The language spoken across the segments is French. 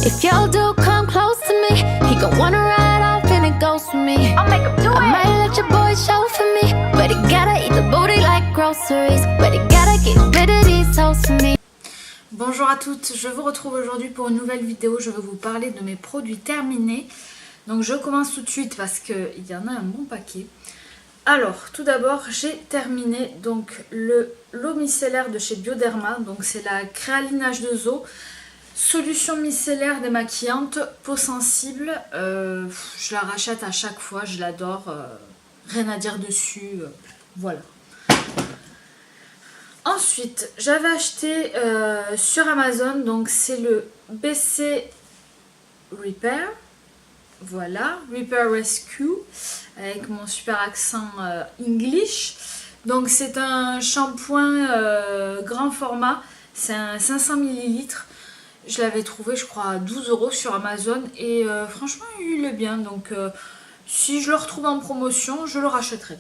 If y'all do come close to me, he gon' wanna ride off and it goes for me. I'll make him do it. I might let your boy show for me, but he gotta eat the booty like groceries. But he gotta get rid of these hoes for me. Bonjour à toutes, je vous retrouve aujourd'hui pour une nouvelle vidéo. Je vais vous parler de mes produits terminés. Donc je commence tout de suite parce qu'il y en a un bon paquet. Alors tout d'abord j'ai terminé donc l'eau micellaire de chez Bioderma. Donc c'est la Créaline H2O, solution micellaire démaquillante, peau sensible. Je la rachète à chaque fois, je l'adore, rien à dire dessus, voilà. Ensuite, j'avais acheté sur Amazon, donc c'est le BC Repair, voilà, Repair Rescue, avec mon super accent English. Donc c'est un shampoing grand format, c'est un 500 ml. Je l'avais trouvé, je crois, à 12 € sur Amazon et franchement, il est bien. Donc si je le retrouve en promotion, je le rachèterai.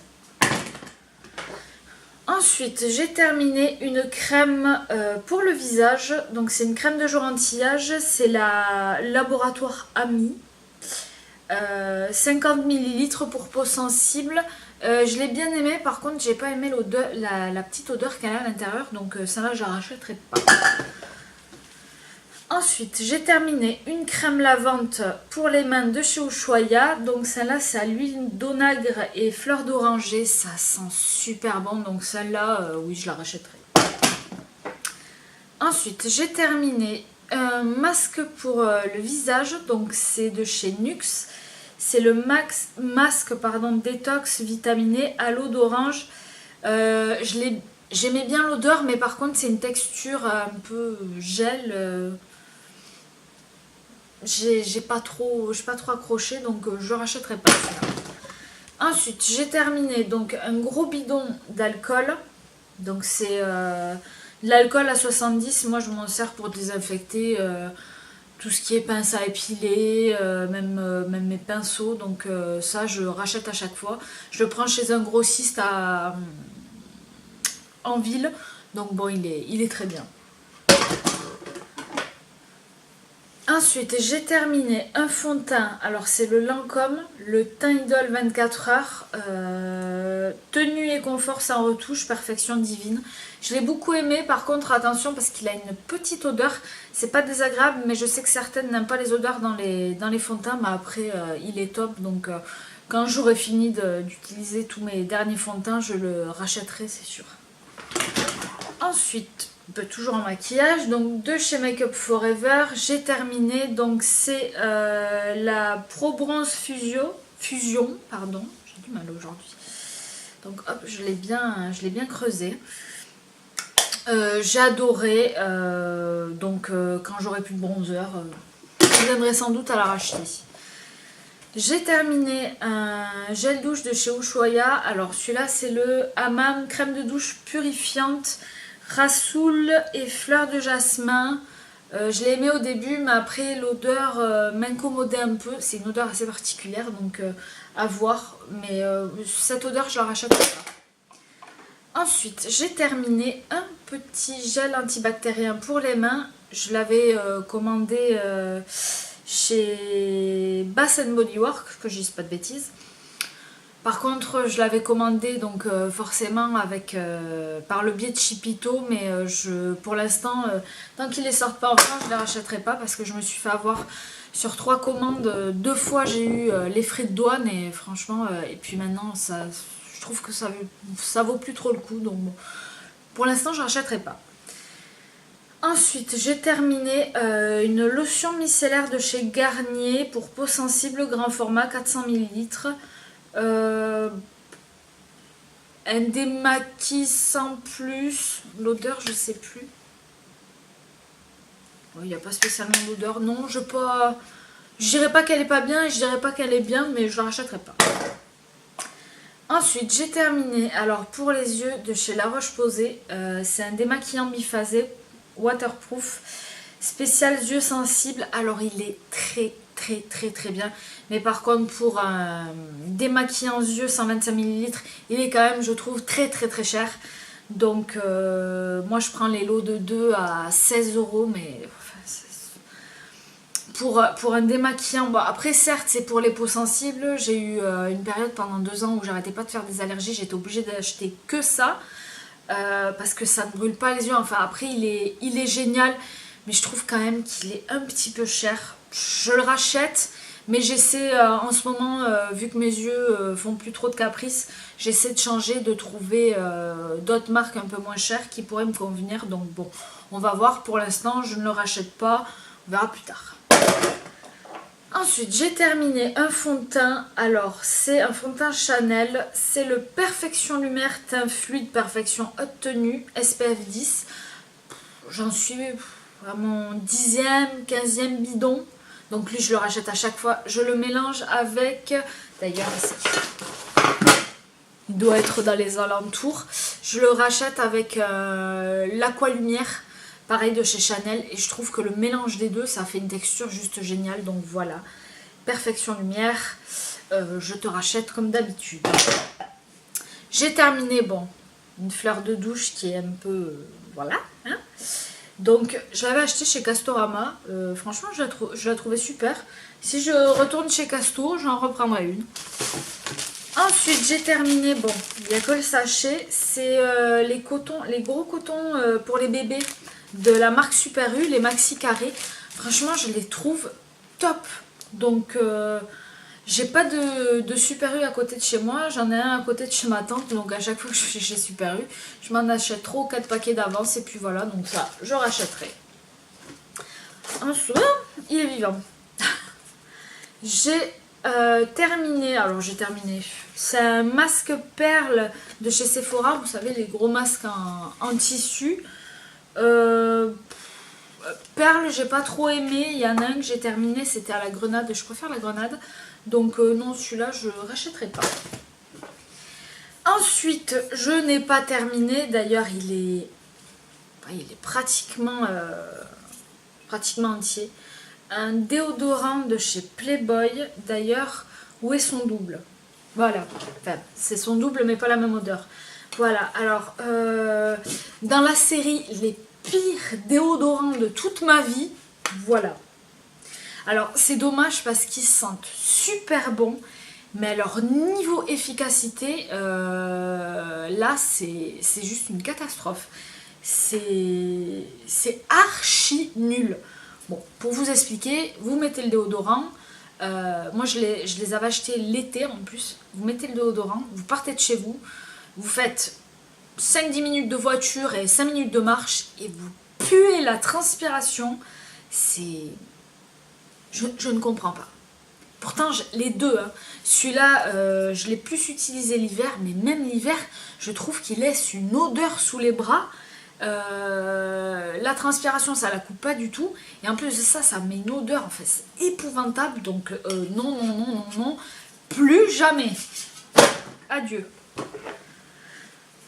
Ensuite, j'ai terminé une crème pour le visage. Donc, c'est une crème de jour anti-âge. C'est la Laboratoire Ami. 50 ml pour peau sensible. Je l'ai bien aimée. Par contre, j'ai pas aimé l'odeur, la petite odeur qu'elle a à l'intérieur. Donc, celle-là, je la rachèterai pas. Ensuite, j'ai terminé une crème lavante pour les mains de chez Ushuaïa. Donc celle-là, c'est à l'huile d'onagre et fleur d'oranger. Ça sent super bon. Donc celle-là, oui, je la rachèterai. Ensuite, j'ai terminé un masque pour le visage. Donc c'est de chez Nuxe. C'est le masque détox vitaminé à l'eau d'orange. J'aimais bien l'odeur, mais par contre, c'est une texture un peu gel. J'ai pas trop accroché, donc je rachèterai pas. Ensuite j'ai terminé donc un gros bidon d'alcool. Donc c'est l'alcool à 70. Moi je m'en sers pour désinfecter tout ce qui est pince à épiler, même mes pinceaux. Donc ça je rachète à chaque fois. Je le prends chez un grossiste en ville. Donc bon, il est très bien. Ensuite, j'ai terminé un fond de teint. Alors, c'est le Lancôme, le teint Idole 24 heures. Tenue et confort sans retouche, perfection divine. Je l'ai beaucoup aimé. Par contre, attention parce qu'il a une petite odeur. C'est pas désagréable, mais je sais que certaines n'aiment pas les odeurs dans les fonds de teint. Mais après, il est top. Donc, quand j'aurai fini d'utiliser tous mes derniers fonds de teint, je le rachèterai, c'est sûr. Ensuite, toujours en maquillage, donc de chez Make Up Forever, j'ai terminé, donc c'est la Pro Bronze Fusion, pardon, j'ai du mal aujourd'hui, donc hop, je l'ai bien creusé, j'ai adoré, donc quand j'aurai plus de bronzer, je viendrai sans doute à la racheter. J'ai terminé un gel douche de chez Ushuaïa. Alors celui-là c'est le Hammam crème de douche purifiante Rassoul et fleurs de jasmin. Je l'ai aimé au début, mais après l'odeur m'incommodait un peu. C'est une odeur assez particulière, donc à voir. Mais cette odeur, je la rachète pas. Ensuite, j'ai terminé un petit gel antibactérien pour les mains. Je l'avais commandé chez Bath & Body Works, que je dise pas de bêtises. Par contre, je l'avais commandé donc forcément par le biais de Chipito, mais pour l'instant, tant qu'il ne les sort pas en France, je ne les rachèterai pas parce que je me suis fait avoir sur 3 commandes. 2 fois, j'ai eu les frais de douane et franchement, et puis maintenant, je trouve que ça vaut plus trop le coup. Donc bon, pour l'instant, je ne rachèterai pas. Ensuite, j'ai terminé une lotion micellaire de chez Garnier pour peau sensible grand format 400 ml. Un démaquille sans plus. L'odeur, je sais plus. Il n'y a pas spécialement d'odeur. Non, je dirais pas qu'elle est pas bien et je dirais pas qu'elle est bien, mais je la rachèterai pas. Ensuite, j'ai terminé. Alors, pour les yeux de chez La Roche-Posay, c'est un démaquillant biphasé waterproof spécial yeux sensibles. Alors, il est très bien, mais par contre pour un démaquillant yeux 125 ml, il est quand même, je trouve, très cher. Donc moi je prends les lots de 2 à 16 €, mais pour un démaquillant. Bon, après certes c'est pour les peaux sensibles, j'ai eu une période pendant 2 ans où j'arrêtais pas de faire des allergies, j'étais obligée d'acheter que ça parce que ça ne brûle pas les yeux. Enfin après il est génial, mais je trouve quand même qu'il est un petit peu cher. Je le rachète, mais j'essaie en ce moment, vu que mes yeux font plus trop de caprices, j'essaie de changer, de trouver d'autres marques un peu moins chères qui pourraient me convenir. Donc bon, on va voir. Pour l'instant je ne le rachète pas, on verra plus tard. Ensuite, j'ai terminé un fond de teint. Alors, c'est un fond de teint Chanel. C'est le Perfection Lumière Teint Fluide Perfection Haute Tenue SPF 10. J'en suis à mon 10e, 15e bidon. Donc lui, je le rachète à chaque fois. Je le mélange avec... D'ailleurs, ici, il doit être dans les alentours. Je le rachète avec l'Aqua Lumière. Pareil de chez Chanel, et je trouve que le mélange des deux, ça fait une texture juste géniale. Donc voilà, Perfection Lumière, je te rachète comme d'habitude. J'ai terminé, bon, une fleur de douche qui est un peu, voilà. Hein. Donc je l'avais acheté chez Castorama, franchement je la trouvais super. Si je retourne chez Casto, j'en reprendrai une. Ensuite j'ai terminé, bon, il n'y a que le sachet, c'est les gros cotons pour les bébés de la marque Super U, les maxi carrés. Franchement je les trouve top. Donc j'ai pas de Super U à côté de chez moi, j'en ai un à côté de chez ma tante. Donc à chaque fois que je suis chez Super U, je m'en achète 3 ou 4 paquets d'avance. Et puis voilà, donc ça je rachèterai. Ensuite, il est vivant. J'ai terminé, c'est un masque perle de chez Sephora. Vous savez, les gros masques en tissu. Perle, j'ai pas trop aimé. Il y en a un que j'ai terminé, c'était à la grenade. Je préfère la grenade. Donc non, celui-là, je rachèterai pas. Ensuite, je n'ai pas terminé. D'ailleurs, il est pratiquement entier. Un déodorant de chez Playboy. D'ailleurs, où est son double? Voilà. Enfin, c'est son double, mais pas la même odeur. Voilà, alors, dans la série les pires déodorants de toute ma vie, voilà. Alors, c'est dommage parce qu'ils sentent super bon, mais leur niveau efficacité, là, c'est juste une catastrophe. C'est archi nul. Bon, pour vous expliquer, vous mettez le déodorant. Moi, je les avais achetés l'été en plus. Vous mettez le déodorant, vous partez de chez vous. Vous faites 5-10 minutes de voiture et 5 minutes de marche et vous puez la transpiration. C'est... Je ne comprends pas. Pourtant, les deux, hein. Celui-là, je l'ai plus utilisé l'hiver, mais même l'hiver, je trouve qu'il laisse une odeur sous les bras. La transpiration, ça la coupe pas du tout. Et en plus de ça, ça met une odeur, en fait, c'est épouvantable. Donc, non, plus jamais. Adieu.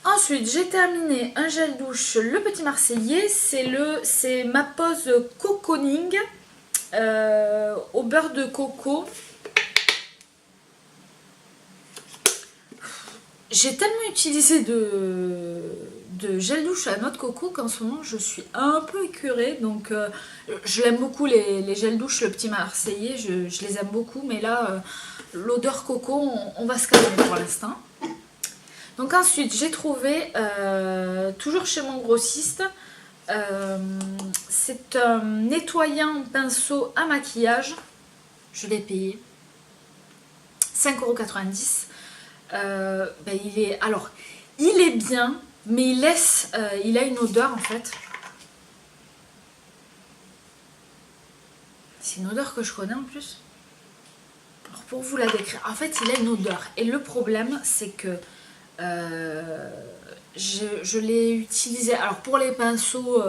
Ensuite, j'ai terminé un gel douche, le Petit Marseillais. C'est ma pose coconing au beurre de coco. J'ai tellement utilisé de gel douche à noix de coco qu'en ce moment je suis un peu écœurée. Donc je l'aime beaucoup les gels douche, le Petit Marseillais, je les aime beaucoup. Mais là, l'odeur coco, on va se calmer pour l'instant. Donc ensuite j'ai trouvé, toujours chez mon grossiste, c'est un nettoyant pinceau à maquillage. Je l'ai payé 5,90 €. Il est bien, mais il a une odeur en fait. C'est une odeur que je connais en plus. Alors pour vous la décrire, en fait il a une odeur. Et le problème c'est que je l'ai utilisé. Alors pour les pinceaux,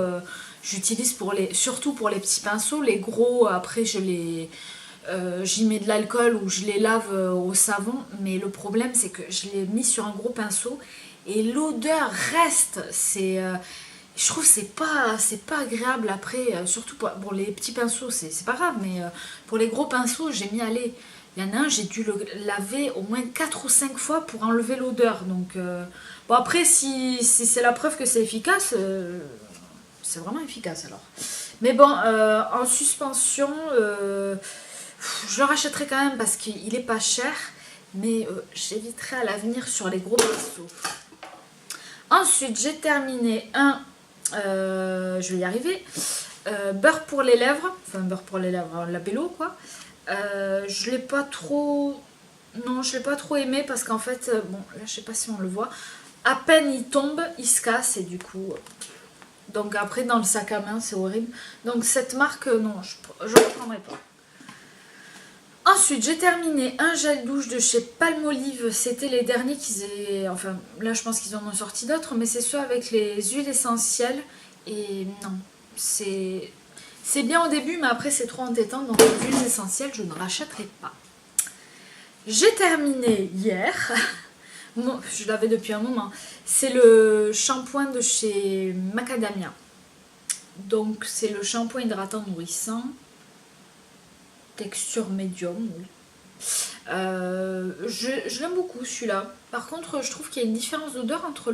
j'utilise surtout pour les petits pinceaux. Les gros, après j'y mets de l'alcool ou je les lave au savon. Mais le problème c'est que je l'ai mis sur un gros pinceau et l'odeur reste. Je trouve que c'est pas agréable après, surtout pour les petits pinceaux, c'est pas grave, mais pour les gros pinceaux, j'ai mis, allez, il y en a un, j'ai dû le laver au moins 4 ou 5 fois pour enlever l'odeur. Donc, bon après, si c'est la preuve que c'est efficace, c'est vraiment efficace alors. Mais bon, en suspension, je le rachèterai quand même parce qu'il est pas cher. Mais j'éviterai à l'avenir sur les gros pinceaux. Ensuite, j'ai terminé je vais y arriver, beurre pour les lèvres. Enfin, beurre pour les lèvres, labello quoi. Je l'ai pas trop... Non, je l'ai pas trop aimé parce qu'en fait, bon, là je sais pas si on le voit. À peine il tombe, il se casse et du coup... Donc après, dans le sac à main, c'est horrible. Donc cette marque, non, je ne prendrai pas. Ensuite, j'ai terminé un gel douche de chez Palmolive. C'était les derniers qu'ils aient... Enfin, là, je pense qu'ils en ont sorti d'autres. Mais c'est ceux avec les huiles essentielles. Et non, c'est bien au début, mais après, c'est trop entêtant. Donc, les huiles essentielles, je ne rachèterai pas. J'ai terminé hier. Bon, je l'avais depuis un moment. C'est le shampoing de chez Macadamia. Donc, c'est le shampoing hydratant nourrissant. Texture médium, oui. Je l'aime beaucoup celui-là. Par contre, je trouve qu'il y a une différence d'odeur entre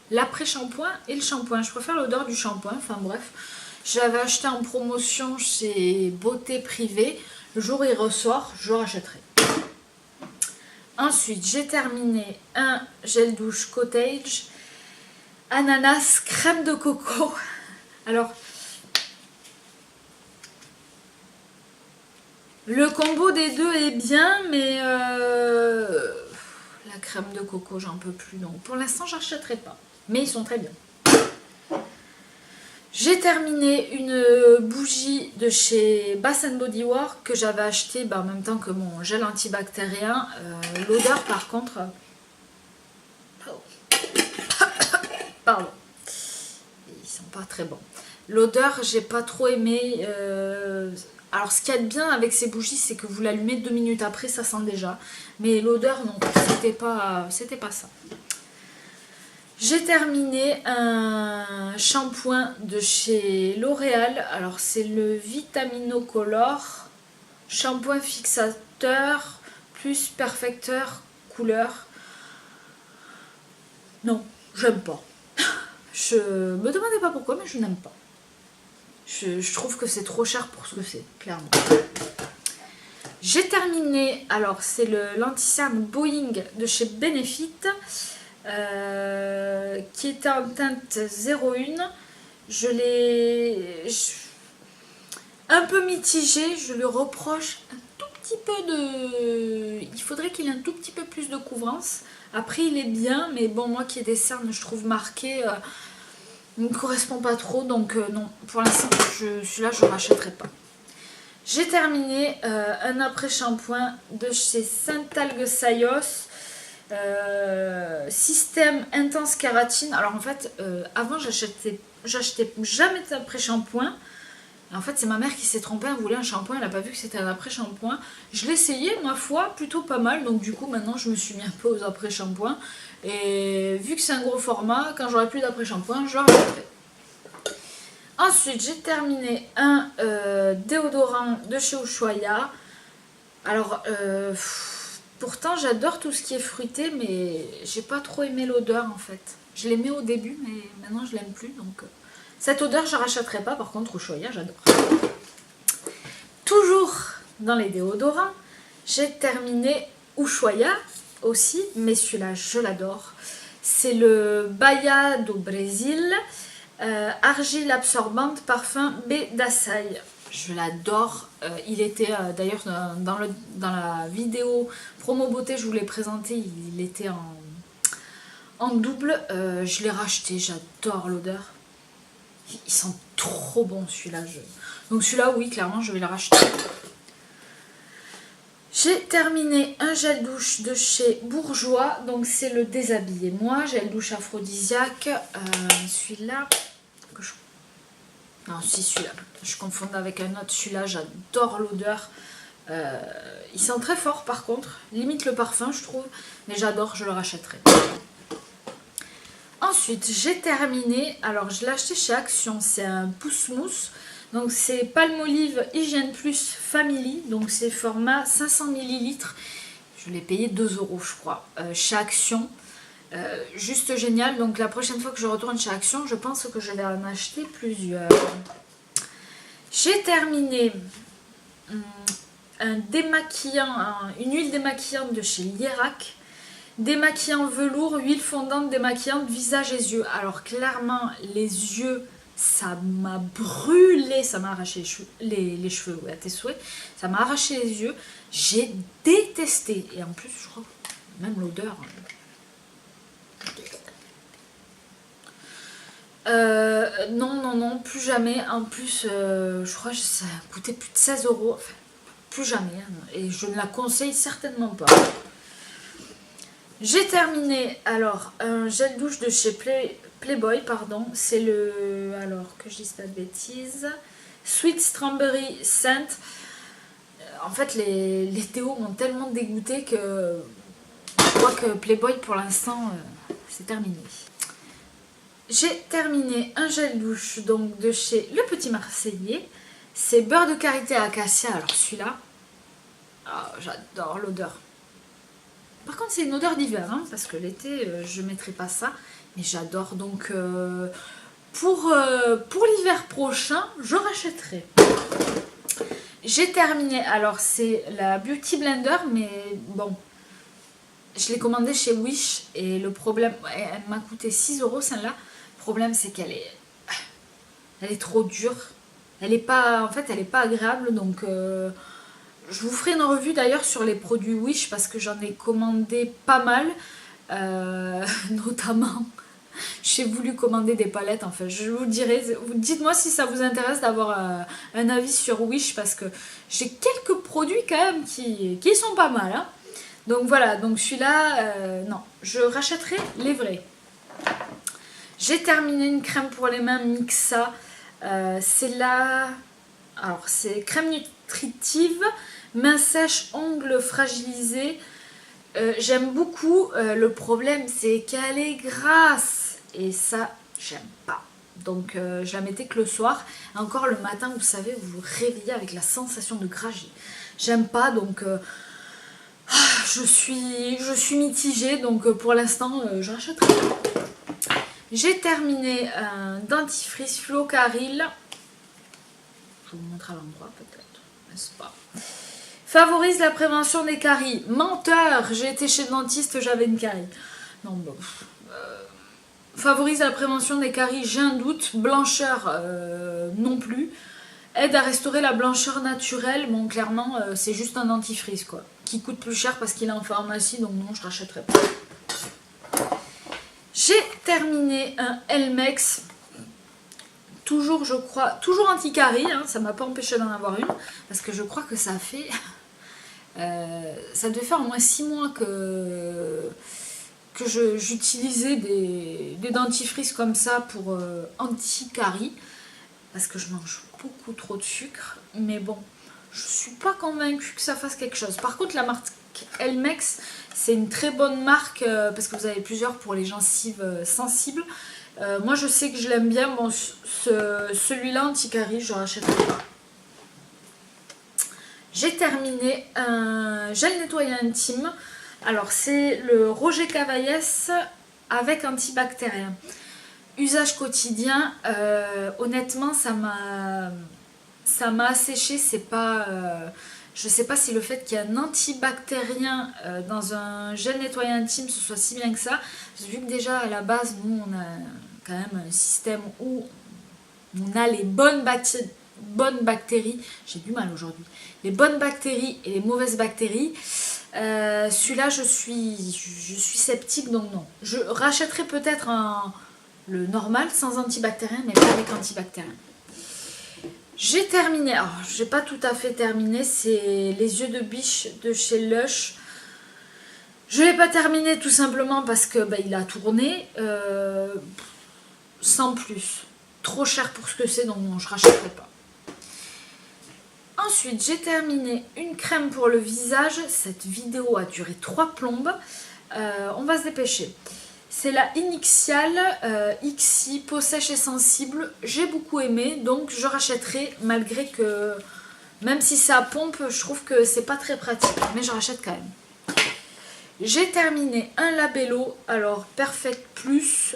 l'après-shampoing et le shampoing. Je préfère l'odeur du shampoing, enfin bref. J'avais acheté en promotion chez Beauté Privée. Le jour où il ressort, je rachèterai. Ensuite, j'ai terminé un gel douche Cottage ananas crème de coco. Alors... Le combo des deux est bien, mais la crème de coco, j'en peux plus. Donc pour l'instant, j'achèterai pas. Mais ils sont très bien. J'ai terminé une bougie de chez Bath Body Works que j'avais acheté en même temps que mon gel antibactérien. L'odeur, par contre... Pardon. Ils sont pas très bons. L'odeur, j'ai pas trop aimé... Alors ce qu'il y a de bien avec ces bougies, c'est que vous l'allumez 2 minutes après, ça sent déjà. Mais l'odeur, non, c'était pas ça. J'ai terminé un shampoing de chez L'Oréal. Alors c'est le Vitaminocolor shampoing fixateur plus perfecteur couleur. Non, j'aime pas. Je me demandais pas pourquoi, mais je n'aime pas. Je trouve que c'est trop cher pour ce que c'est, clairement. J'ai terminé, alors c'est le l'anti-cerne Boeing de chez Benefit, qui était en teinte 01. Je l'ai un peu mitigé, je lui reproche un tout petit peu de... Il faudrait qu'il ait un tout petit peu plus de couvrance. Après il est bien, mais bon, moi qui ai des cernes, je trouve marqué... Il ne me correspond pas trop, donc non, pour l'instant, celui-là, je ne rachèterai pas. J'ai terminé un après-shampoing de chez Saint-Algue Sayos, Système Intense Kératine. Alors en fait, avant, j'achetais jamais d'après-shampoing. En fait, c'est ma mère qui s'est trompée, elle voulait un shampoing, elle n'a pas vu que c'était un après-shampoing. Je l'ai essayé, ma foi, plutôt pas mal, donc du coup, maintenant, je me suis mis un peu aux après-shampoings. Et vu que c'est un gros format, quand j'aurai plus d'après-shampoing, je le rachèterai. Ensuite, j'ai terminé un déodorant de chez Ushuaïa. Alors, pourtant, j'adore tout ce qui est fruité, mais j'ai pas trop aimé l'odeur en fait. Je l'aimais au début, mais maintenant je l'aime plus. Donc, cette odeur, je ne rachèterai pas. Par contre, Ushuaïa, j'adore. Toujours dans les déodorants, j'ai terminé Ushuaïa aussi, mais celui-là je l'adore. C'est le Bahia do Brésil, argile absorbante parfum B d'Açaï. Je l'adore. Il était d'ailleurs dans la vidéo promo beauté, je vous l'ai présenté, il était en double. Je l'ai racheté, j'adore l'odeur. Ils sont trop bons celui-là. Donc celui-là, oui, clairement, je vais le racheter. J'ai terminé un gel douche de chez Bourjois, donc c'est le Déshabillez-moi, gel douche aphrodisiaque, celui-là, non si celui-là, je confondais avec un autre, celui-là j'adore l'odeur, il sent très fort par contre, limite le parfum je trouve, mais j'adore, je le rachèterai. Ensuite j'ai terminé, alors je l'ai acheté chez Action, c'est un pousse-mousse. Donc c'est Palmolive Hygiène Plus Family, donc c'est format 500 ml. Je l'ai payé 2 € je crois, chez Action. Juste génial, donc la prochaine fois que je retourne chez Action, je pense que je vais en acheter plusieurs. J'ai terminé un démaquillant, une huile démaquillante de chez Lierac. Démaquillant velours, huile fondante démaquillante visage et yeux. Alors clairement les yeux, ça m'a brûlé, ça m'a arraché les cheveux, ouais, à tes souhaits. Ça m'a arraché les yeux. J'ai détesté. Et en plus je crois même l'odeur. Non, plus jamais. En plus, je crois que ça a coûté plus de 16 €. Enfin, plus jamais. Hein. Et je ne la conseille certainement pas. J'ai terminé, alors, un gel douche de chez Playboy, pardon. C'est le, alors, que je dise pas de bêtises, Sweet Strawberry Scent. En fait, les déos m'ont tellement dégoûté que je crois que Playboy, pour l'instant, c'est terminé. J'ai terminé un gel douche donc de chez Le Petit Marseillais. C'est beurre de karité à acacia. Alors celui-là, oh, j'adore l'odeur. Par contre c'est une odeur d'hiver, hein, parce que l'été je ne mettrai pas ça. Mais j'adore, donc pour l'hiver prochain je rachèterai. J'ai terminé, alors c'est la Beauty Blender, mais bon, je l'ai commandée chez Wish et le problème, elle m'a coûté 6 € celle-là. Le problème c'est qu'elle est trop dure. Elle est pas, en fait elle est pas agréable, donc je vous ferai une revue d'ailleurs sur les produits Wish parce que j'en ai commandé pas mal, notamment j'ai voulu commander des palettes. En fait je vous dirai, dites-moi si ça vous intéresse d'avoir un avis sur Wish parce que j'ai quelques produits quand même qui sont pas mal, hein. Donc voilà, donc celui-là, non, je rachèterai les vrais. J'ai terminé une crème pour les mains Mixa. C'est la... Alors, c'est crème nutritive, main sèche, ongles fragilisés. J'aime beaucoup. Le problème, c'est qu'elle est grasse. Et ça, j'aime pas. Donc, je la mettais que le soir. Encore le matin, vous savez, vous vous réveillez avec la sensation de gras. J'aime pas, donc... je suis mitigée. Donc, pour l'instant, je rachèterai. J'ai terminé un dentifrice Flocaril. Je vous montre à l'endroit peut-être, n'est-ce pas? Favorise la prévention des caries. Menteur, j'ai été chez le dentiste, j'avais une carie. Non, bon. Favorise la prévention des caries, j'ai un doute. Blancheur, non plus. Aide à restaurer la blancheur naturelle. Bon, clairement, c'est juste un dentifrice, quoi. Qui coûte plus cher parce qu'il est en pharmacie, donc non, je rachèterai pas. J'ai terminé un Elmex, toujours je crois, toujours anti-carie, hein, ça m'a pas empêché d'en avoir une, parce que je crois que ça fait, ça devait faire au moins 6 mois que j'utilisais des dentifrices comme ça pour anti-carie, parce que je mange beaucoup trop de sucre, mais bon, je suis pas convaincue que ça fasse quelque chose. Par contre la marque Elmex, c'est une très bonne marque parce que vous avez plusieurs pour les gencives sensibles. Moi je sais que je l'aime bien. Bon, celui-là anti-carie, je rachèterai pas. J'ai terminé un gel nettoyant intime. Alors c'est le Roger Cavaillès avec antibactérien. Usage quotidien, honnêtement ça m'a asséché. C'est pas... je sais pas si le fait qu'il y ait un antibactérien dans un gel nettoyant intime ce soit si bien que ça. Vu que déjà à la base nous on a quand même un système où on a les bonnes bactéries, j'ai du mal aujourd'hui, les bonnes bactéries et les mauvaises bactéries. Celui-là je suis sceptique, donc non. Je rachèterai peut-être le normal sans antibactérien, mais pas avec antibactérien. J'ai terminé, alors j'ai pas tout à fait terminé, c'est les yeux de biche de chez Lush. Je l'ai pas terminé tout simplement parce que il a tourné, sans plus. Trop cher pour ce que c'est, donc non, je rachèterai pas. Ensuite, j'ai terminé une crème pour le visage. Cette vidéo a duré 3 plombes. On va se dépêcher. C'est la Inixial XI peau sèche et sensible. J'ai beaucoup aimé, donc je rachèterai malgré que, même si ça pompe, je trouve que c'est pas très pratique, mais je rachète quand même. J'ai terminé un Labello, alors Perfect Plus,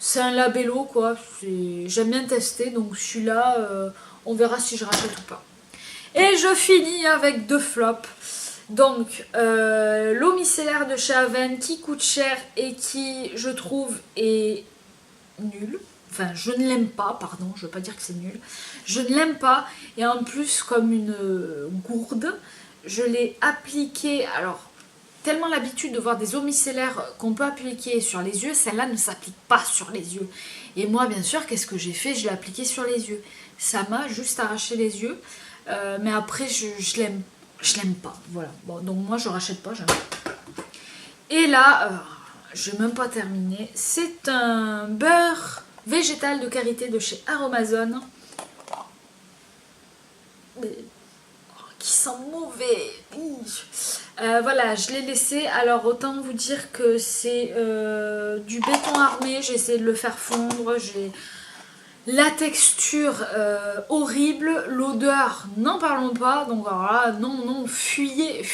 c'est un labello quoi, j'aime bien tester, donc celui-là, on verra si je rachète ou pas. Et je finis avec 2 flops. Donc, l'eau micellaire de chez Aven qui coûte cher et qui, je trouve, est nulle. Enfin, je ne l'aime pas, pardon, je ne veux pas dire que c'est nul. Je ne l'aime pas, et en plus, comme une gourde, je l'ai appliquée, alors, tellement l'habitude de voir des eaux micellaires qu'on peut appliquer sur les yeux, celle-là ne s'applique pas sur les yeux. Et moi, bien sûr, qu'est-ce que j'ai fait? Je l'ai appliquée sur les yeux. Ça m'a juste arraché les yeux, mais après, je l'aime pas, voilà. Bon, donc moi, je rachète pas, jamais. Et là, je n'ai même pas terminé, c'est un beurre végétal de karité de chez Aromazone. Qui sent mauvais. Voilà, je l'ai laissé. Alors autant vous dire que c'est du béton armé. J'ai essayé de le faire fondre. J'ai la texture horrible. L'odeur, n'en parlons pas. Donc voilà, non, fuyez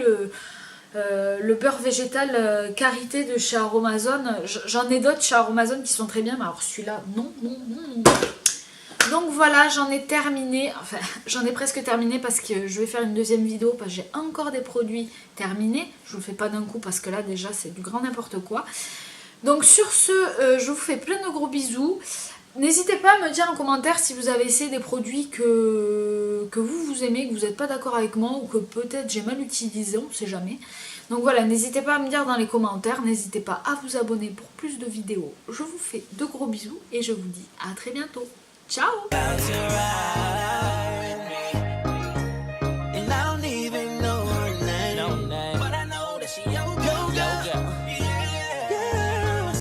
le beurre végétal karité de chez Aromazone. J'en ai d'autres chez Aromazone qui sont très bien, mais alors celui-là, non. Donc voilà, j'en ai terminé, enfin j'en ai presque terminé parce que je vais faire une deuxième vidéo parce que j'ai encore des produits terminés. Je vous le fais pas d'un coup parce que là déjà c'est du grand n'importe quoi. Donc sur ce, je vous fais plein de gros bisous. N'hésitez pas à me dire en commentaire si vous avez essayé des produits que vous aimez, que vous n'êtes pas d'accord avec moi ou que peut-être j'ai mal utilisé, on ne sait jamais. Donc voilà, n'hésitez pas à me dire dans les commentaires, n'hésitez pas à vous abonner pour plus de vidéos. Je vous fais de gros bisous et je vous dis à très bientôt. Ciao!